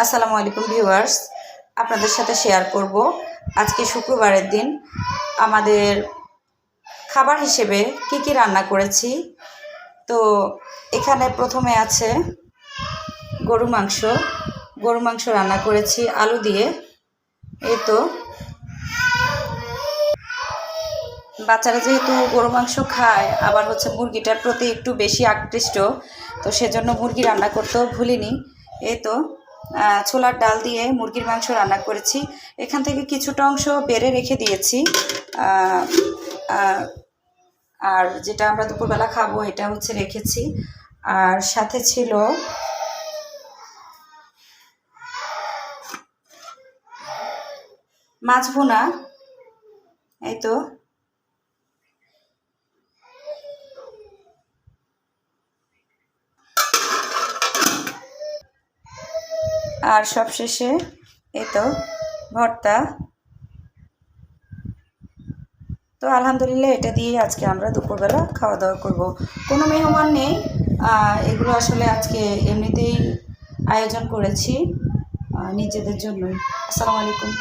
আসসালামু আলাইকুম ভিউয়ার্স, আপনাদের সাথে শেয়ার করব আজকে শুক্রবারের দিন আমাদের খাবার হিসেবে কি রান্না করেছি। তো এখানে প্রথমে আছে গরু মাংস রান্না করেছি আলু দিয়ে। এই তো বাচ্চারা যেহেতু গরু মাংস খায়, আবার মুরগিটার প্রতি একটু বেশি আকৃষ্ট, তো সেজন্য মুরগি রান্না করতেও ভুলিনি। এই তো ছোলার ডাল দিয়ে মুরগির মাংস রান্না করেছি। এখান থেকে কিছুটা অংশ বেড়ে রেখে দিয়েছি, আর যেটা আমরা দুপুরবেলা খাবো এটা রেখেছি। আর সাথে ছিল মাছ ভুনা। এই তো আর সবশেষে এই তো ভর্তা। তো আলহামদুলিল্লাহ এটা দিয়ে আজকে আমরা দুপুরবেলা খাওয়া দাওয়া করব। কোনো মেহমান নেই, এগুলো আসলে আজকে এমনিতেই আয়োজন করেছি নিজেদের জন্যই। আসসালামু আলাইকুম।